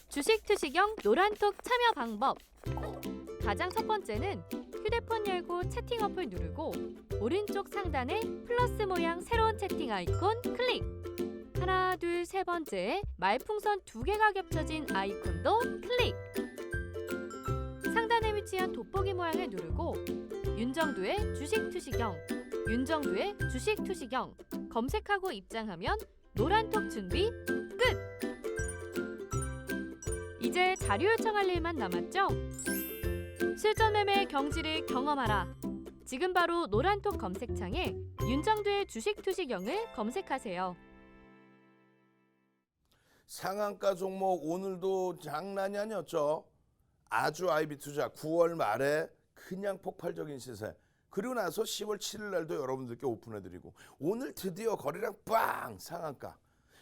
주식 투시경 노란톡 참여 방법. 가장 첫 번째는 휴대폰 열고 채팅 어플 누르고 오른쪽 상단에 플러스 모양 새로운 채팅 아이콘 클릭. 하나, 둘, 세 번째 말풍선 2개가 겹쳐진 아이콘도 클릭. 상단에 위치한 돋보기 모양을 누르고 윤정두의 주식 투시경, 윤정두의 주식 투시경 검색하고 입장하면 노란톡 준비 끝! 이제 자료 요청할 일만 남았죠? 실전 매매의 경지를 경험하라. 지금 바로 노란톡 검색창에 윤정두의 주식 투시경을 검색하세요. 상한가 종목 오늘도 장난이 아니었죠. 아주 IB투자 9월 말에 그냥 폭발적인 시세. 그리고 나서 10월 7일 날도 여러분들께 오픈해드리고 오늘 드디어 거래량 빵 상한가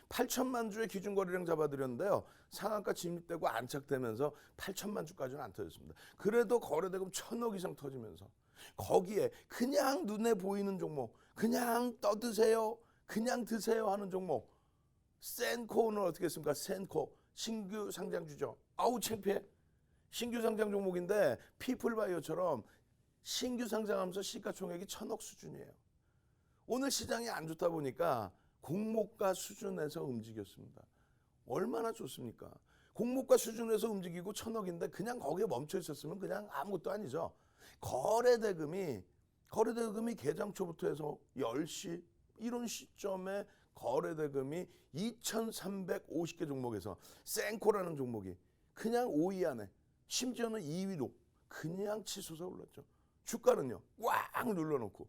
8천만 주의 기준 거래량 잡아드렸는데요. 상한가 진입되고 안착되면서 8천만 주까지는 안 터졌습니다. 그래도 거래대금 1,000억 이상 터지면서 거기에 그냥 눈에 보이는 종목, 그냥 떠드세요, 그냥 드세요 하는 종목. 센코는 어떻게 했습니까? 센코 신규 상장주죠. 아우 창피해. 신규 상장 종목인데 피플바이오처럼 신규 상장하면서 시가총액이 1,000억 수준이에요. 오늘 시장이 안 좋다 보니까 공모가 수준에서 움직였습니다. 얼마나 좋습니까? 공모가 수준에서 움직이고 1,000억인데 그냥 거기에 멈춰 있었으면 그냥 아무것도 아니죠. 거래대금이 개장 초부터 해서 10시 이런 시점에 거래대금이 2,350개 종목에서 센코라는 종목이 그냥 5위 안에 심지어는 2위로 그냥 치솟아 올랐죠. 주가는요 꽉 눌러놓고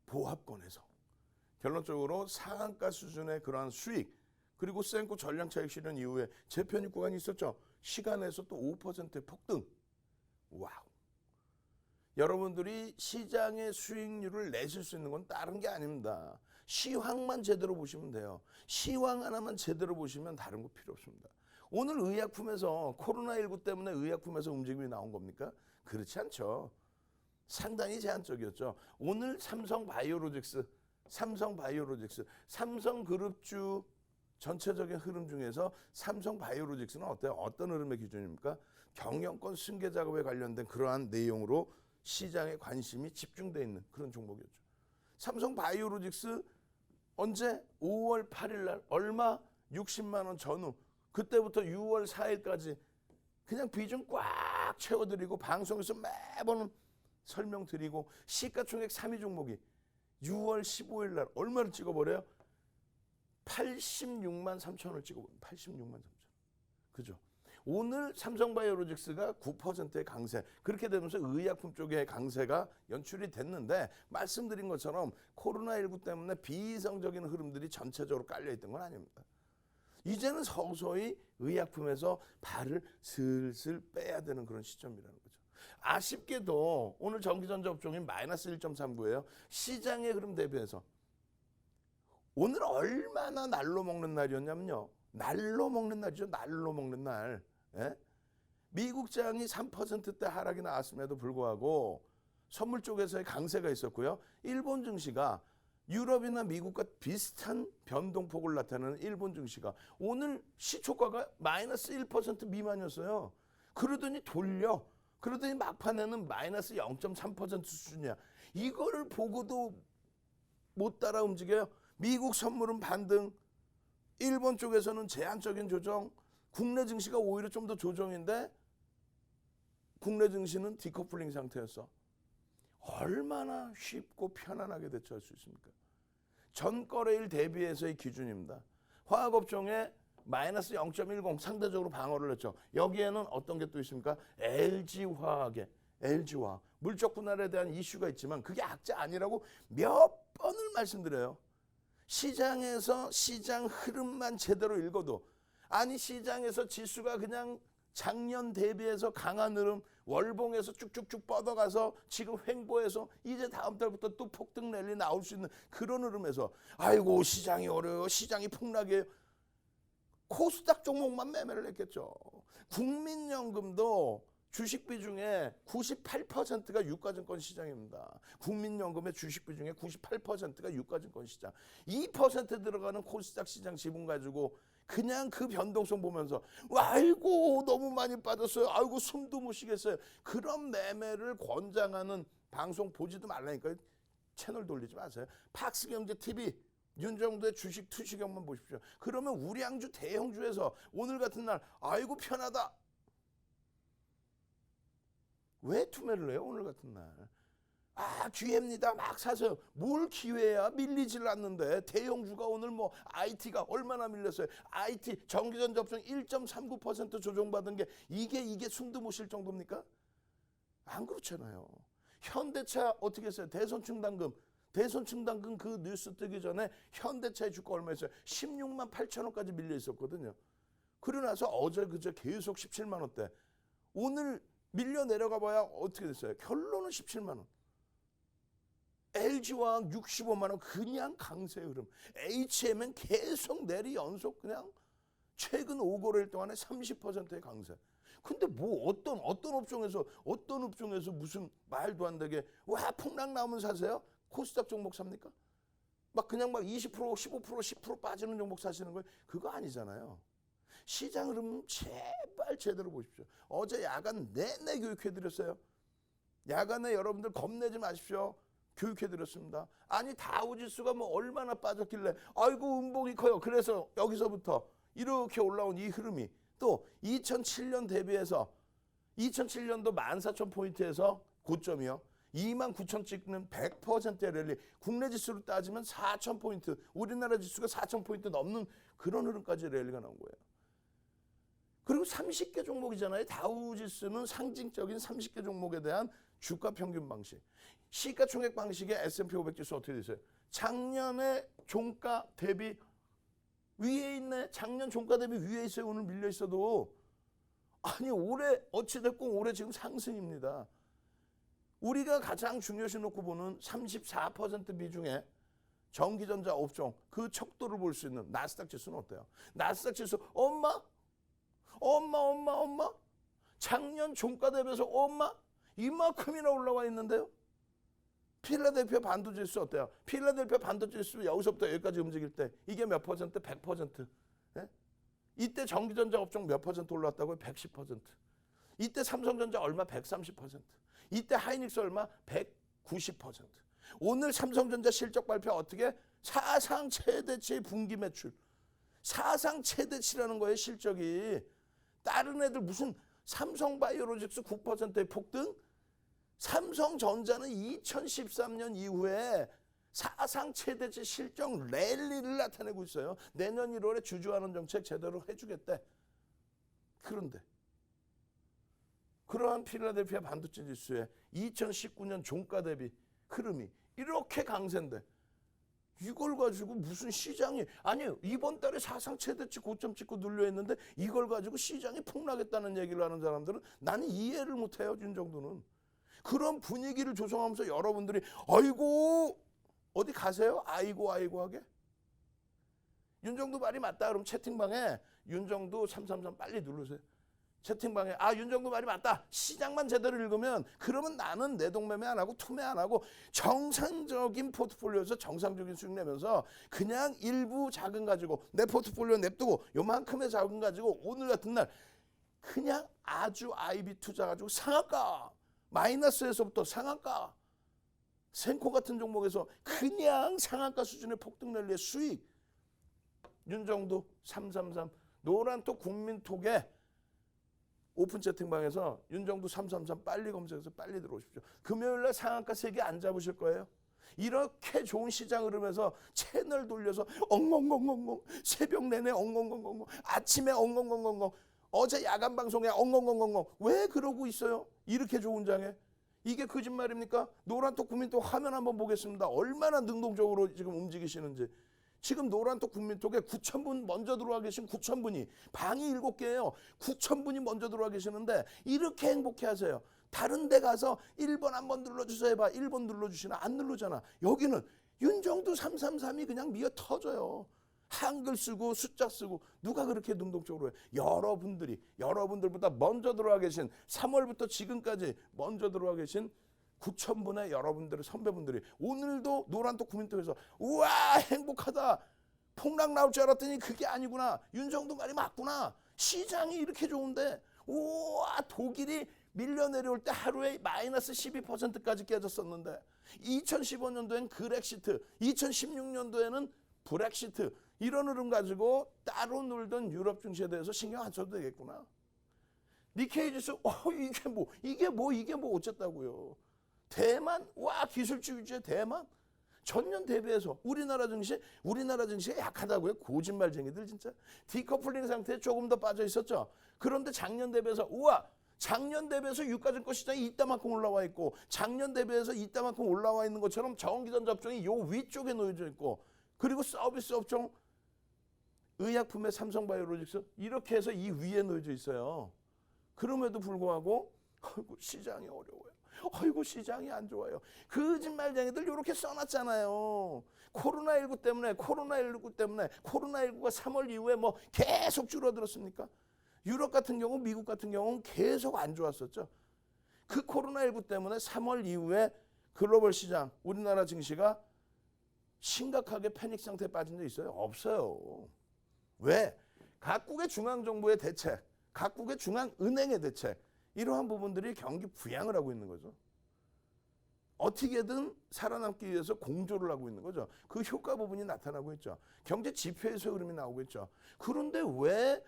보합권에서 결론적으로 상한가 수준의 그러한 수익 그리고 센코 전량 차익 실현 이후에 재편입 구간이 있었죠. 시간에서 또 5%의 폭등. 와우. 여러분들이 시장의 수익률을 내실 수 있는 건 다른 게 아닙니다. 시황만 제대로 보시면 돼요. 시황 하나만 제대로 보시면 다른 거 필요 없습니다. 오늘 의약품에서 코로나19 때문에 의약품에서 움직임이 나온 겁니까? 그렇지 않죠. 상당히 제한적이었죠. 오늘 삼성바이오로직스, 삼성그룹주 전체적인 흐름 중에서 삼성바이오로직스는 어때요? 어떤 흐름의 기준입니까? 경영권 승계 작업에 관련된 그러한 내용으로 시장에 관심이 집중되어 있는 그런 종목이었죠. 삼성바이오로직스 언제? 5월 8일 날 얼마? 60만 원 전후. 그때부터 6월 4일까지 그냥 비중 꽉 채워드리고 방송에서 매번 설명드리고 시가총액 3위 종목이 6월 15일 날 얼마를 찍어버려요? 86만 3천원을 찍어버려요. 86만 3천. 그죠? 오늘 삼성바이오로직스가 9%의 강세. 그렇게 되면서 의약품 쪽의 강세가 연출이 됐는데 말씀드린 것처럼 코로나19 때문에 비이성적인 흐름들이 전체적으로 깔려있던 건 아닙니다. 이제는 서서히 의약품에서 발을 슬슬 빼야 되는 그런 시점이라는 거죠. 아쉽게도 오늘 전기전자 업종인 마이너스 1.39예요. 시장의 흐름 대비해서 오늘 얼마나 날로 먹는 날이었냐면요. 날로 먹는 날이죠. 날로 먹는 날. 예? 미국장이 3%대 하락이 나왔음에도 불구하고 선물 쪽에서의 강세가 있었고요. 일본 증시가 유럽이나 미국과 비슷한 변동폭을 나타내는 일본 증시가 오늘 시초가가 마이너스 1% 미만이었어요. 그러더니 그러더니 막판에는 마이너스 0.3% 수준이야. 이거를 보고도 못 따라 움직여요. 미국 선물은 반등, 일본 쪽에서는 제한적인 조정, 국내 증시가 오히려 좀 더 조정인데 국내 증시는 디커플링 상태였어. 얼마나 쉽고 편안하게 대처할 수 있습니까? 전 거래일 대비해서의 기준입니다. 화학업종에 마이너스 0.10 상대적으로 방어를 했죠. 여기에는 어떤 게 또 있습니까? LG화학. 물적 분할에 대한 이슈가 있지만 그게 악재 아니라고 몇 번을 말씀드려요. 시장에서 시장 흐름만 제대로 읽어도 아니 시장에서 지수가 그냥 작년 대비해서 강한 흐름 월봉에서 쭉쭉쭉 뻗어가서 지금 횡보해서 이제 다음 달부터 또 폭등 랠리 나올 수 있는 그런 흐름에서 아이고 시장이 어려워요. 시장이 폭락해요. 코스닥 종목만 매매를 했겠죠. 국민연금도 주식 비중에 98%가 유가증권 시장입니다. 국민연금의 주식 비중에 98%가 유가증권 시장. 2% 들어가는 코스닥 시장 지분 가지고 그냥 그 변동성 보면서 아이고 너무 많이 빠졌어요. 아이고 숨도 못 쉬겠어요. 그런 매매를 권장하는 방송 보지도 말라니까요. 채널 돌리지 마세요. 팍스경제TV 윤정도의 주식 투시경만 보십시오. 그러면 우량주 대형주에서 오늘 같은 날 아이고 편하다. 왜 투매를 해요? 오늘 같은 날. 아 기회입니다. 막 사세요. 뭘 기회야? 밀리질 않는데. 대형주가 오늘 뭐 IT가 얼마나 밀렸어요. IT 전기전자 업종 1.39% 조정받은 게 이게 숨도 못 쉴 정도입니까? 안 그렇잖아요. 현대차 어떻게 했어요? 대손충당금 그 뉴스 뜨기 전에 현대차의 주가 얼마였어요? 16만 8천 원까지 밀려 있었거든요. 그러고 나서 어제 그제 계속 17만 원대. 오늘 밀려 내려가 봐야 어떻게 됐어요? 결론은 17만 원. LG화학 65만 원 그냥 강세 흐름. HM은 계속 내리 연속 그냥 최근 5거래일 동안에 30%의 강세. 근데 뭐 어떤 업종에서 무슨 말도 안 되게 와 폭락 나오면 사세요? 코스닥 종목 삽니까? 막 그냥 막 20%, 15%, 10% 빠지는 종목 사시는 거예요? 그거 아니잖아요. 시장 흐름 제발 제대로 보십시오. 어제 야간 내내 교육해드렸어요. 야간에 여러분들 겁내지 마십시오. 교육해드렸습니다. 아니 다우지수가 뭐 얼마나 빠졌길래 아이고 음봉이 커요. 그래서 여기서부터 이렇게 올라온 이 흐름이 또 2007년 대비해서 2007년도 14,000포인트에서 고점이요. 29,000 찍는 100%의 랠리. 국내 지수로 따지면 4,000포인트. 우리나라 지수가 4,000포인트 넘는 그런 흐름까지 랠리가 나온 거예요. 그리고 30개 종목이잖아요. 다우지수는 상징적인 30개 종목에 대한 주가 평균 방식. 시가총액 방식의 S&P 500 지수 어떻게 되세요? 작년에 종가 대비 위에 있네. 작년 종가 대비 위에 있어요. 오늘 밀려 있어도. 아니 올해 어찌됐건 올해 지금 상승입니다. 우리가 가장 중요시 놓고 보는 34% 비중의 전기전자 업종 그 척도를 볼 수 있는 나스닥 지수는 어때요? 나스닥 지수 엄마 작년 종가 대비해서 이만큼이나 올라와 있는데요. 필라델피아 반도지수 어때요? 필라델피아 반도지수 여기서부터 여기까지 움직일 때 이게 몇 퍼센트? 100%. 예? 이때 전기전자 업종 몇 퍼센트 올랐다고요? 110%. 이때 삼성전자 얼마? 130%. 이때 하이닉스 얼마? 190%. 오늘 삼성전자 실적 발표 어떻게? 사상 최대치의 분기 매출. 사상 최대치라는 거예요, 실적이. 다른 애들 무슨 삼성바이오로직스 9%의 폭등? 삼성전자는 2013년 이후에 사상 최대치 실적 랠리를 나타내고 있어요. 내년 1월에 주주환원 정책 제대로 해주겠대. 그런데 그러한 필라델피아 반도체 지수의 2019년 종가 대비 흐름이 이렇게 강세인데 이걸 가지고 무슨 시장이 아니에요. 이번 달에 사상 최대치 고점 찍고 눌려있는데 이걸 가지고 시장이 폭락했다는 얘기를 하는 사람들은 나는 이해를 못해요. 윤정도는. 그런 분위기를 조성하면서 여러분들이 아이고 어디 가세요? 아이고 하게? 윤정도 말이 맞다. 그럼 채팅방에 윤정도 333 빨리 누르세요. 채팅방에 윤정도 말이 맞다. 시장만 제대로 읽으면 그러면 나는 내동매매 안 하고 투매 안 하고 정상적인 포트폴리오에서 정상적인 수익 내면서 그냥 일부 자금 가지고 내 포트폴리오 냅두고 요만큼의 자금 가지고 오늘 같은 날 그냥 아주 IB 투자 가지고 상한가 마이너스에서부터 상한가 생코 같은 종목에서 그냥 상한가 수준의 폭등 랠리의 수익 윤정도 333 노란톡 국민톡에 오픈 채팅방에서 윤정도 333 빨리 검색해서 빨리 들어오십시오. 금요일날 상한가 3개 안 잡으실 거예요. 이렇게 좋은 시장 흐름에서 채널 돌려서 엉엉엉엉엉 새벽 내내 엉엉엉엉 아침에 엉엉엉엉 어제 야간 방송에 엉엉엉엉 왜 그러고 있어요? 이렇게 좋은 장에. 이게 거짓말입니까? 노란톡 국민톡 화면 한번 보겠습니다. 얼마나 능동적으로 지금 움직이시는지. 지금 노란톡 국민톡에 9,000분 먼저 들어와 계신 9,000분이 방이 7개예요. 9,000분이 먼저 들어와 계시는데 이렇게 행복해 하세요. 다른 데 가서 1번 한번 눌러주세요 해봐. 1번 눌러주시나 안 누르잖아. 여기는 윤정도 333이 그냥 미어 터져요. 한글 쓰고 숫자 쓰고 누가 그렇게 능동적으로 해. 여러분들보다 먼저 들어와 계신 3월부터 지금까지 먼저 들어와 계신 9,000분의 여러분들의 선배분들이 오늘도 노란톡 국민톡에서 우와 행복하다. 폭락 나올 줄 알았더니 그게 아니구나. 윤정도 말이 맞구나. 시장이 이렇게 좋은데 우와 독일이 밀려 내려올 때 하루에 마이너스 12%까지 깨졌었는데 2015년도엔 그렉시트, 2016년도에는 브렉시트 이런 흐름 가지고 따로 놀던 유럽 증시에 대해서 신경 안 써도 되겠구나. 니케이 지수 이게 뭐 어쨌다고요. 대만 와 기술주의제 대만 전년 대비해서 우리나라 증시가 약하다고요. 거짓말쟁이들 진짜. 디커플링 상태에 조금 더 빠져 있었죠. 그런데 작년 대비해서 작년 대비해서 유가증권 시장이 이따만큼 올라와 있고 작년 대비해서 이따만큼 올라와 있는 것처럼 전기전 접종이 요 위쪽에 놓여져 있고 그리고 서비스 업종 의약품의 삼성바이오로직스 이렇게 해서 이 위에 놓여져 있어요. 그럼에도 불구하고 아이고 시장이 어려워요. 아이고 시장이 안 좋아요. 거짓말쟁이들 이렇게 써놨잖아요. 코로나19 때문에 코로나19가 3월 이후에 뭐 계속 줄어들었습니까? 유럽 같은 경우 미국 같은 경우는 계속 안 좋았었죠. 그 코로나19 때문에 3월 이후에 글로벌 시장 우리나라 증시가 심각하게 패닉 상태에 빠진 적 있어요? 없어요. 왜? 각국의 중앙정부의 대책, 각국의 중앙은행의 대책 이러한 부분들이 경기 부양을 하고 있는 거죠. 어떻게든 살아남기 위해서 공조를 하고 있는 거죠. 그 효과 부분이 나타나고 있죠. 경제 지표에서 흐름이 나오고 있죠. 그런데 왜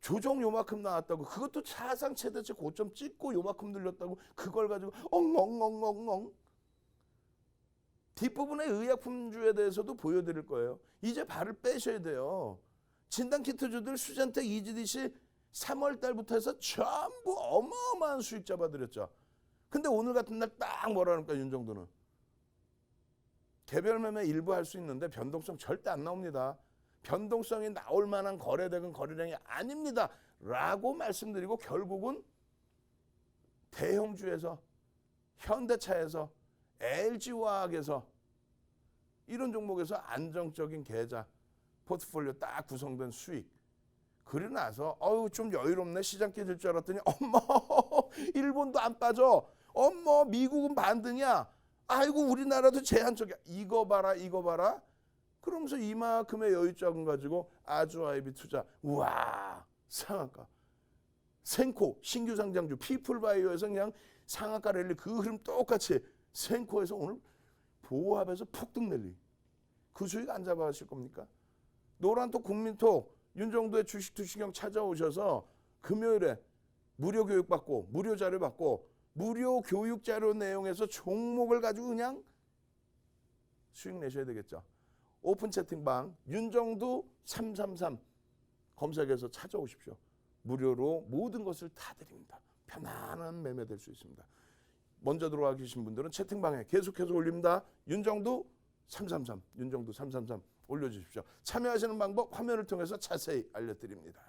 조정 요만큼 나왔다고 그것도 사상 최대치 고점 찍고 요만큼 늘렸다고 그걸 가지고 엉엉엉엉엉 뒷부분의 의약품주에 대해서도 보여드릴 거예요. 이제 발을 빼셔야 돼요. 진단키트주들 수젠텍, 이지디시 3월 달부터 해서 전부 어마어마한 수익 잡아들였죠. 근데 오늘 같은 날 딱 뭐라 그럴까 윤정도는 개별 매매 일부 할 수 있는데 변동성 절대 안 나옵니다. 변동성이 나올 만한 거래대금 거래량이 아닙니다. 라고 말씀드리고 결국은 대형주에서 현대차에서 LG화학에서 이런 종목에서 안정적인 계좌 포트폴리오 딱 구성된 수익 그러고 나서 좀 여유롭네 시장 깨질 줄 알았더니 일본도 안 빠져 미국은 반등이야 아이고 우리나라도 제한적이야 이거 봐라 그러면서 이만큼의 여유자금 가지고 아주아이비 투자 우와 상한가 생코 신규 상장주 피플바이오에서 그냥 상한가 랠리 그 흐름 똑같이 생코에서 오늘 보합에서 폭등 랠리 그 수익 안 잡아가실 겁니까? 노란톡 국민톡 윤정도의 주식 투시경 찾아오셔서 금요일에 무료 교육 받고 무료 자료 받고 무료 교육 자료 내용에서 종목을 가지고 그냥 수익 내셔야 되겠죠. 오픈 채팅방 윤정도 333 검색해서 찾아오십시오. 무료로 모든 것을 다 드립니다. 편안한 매매 될 수 있습니다. 먼저 들어와 계신 분들은 채팅방에 계속해서 올립니다. 윤정도 333 올려주십시오. 참여하시는 방법 화면을 통해서 자세히 알려드립니다.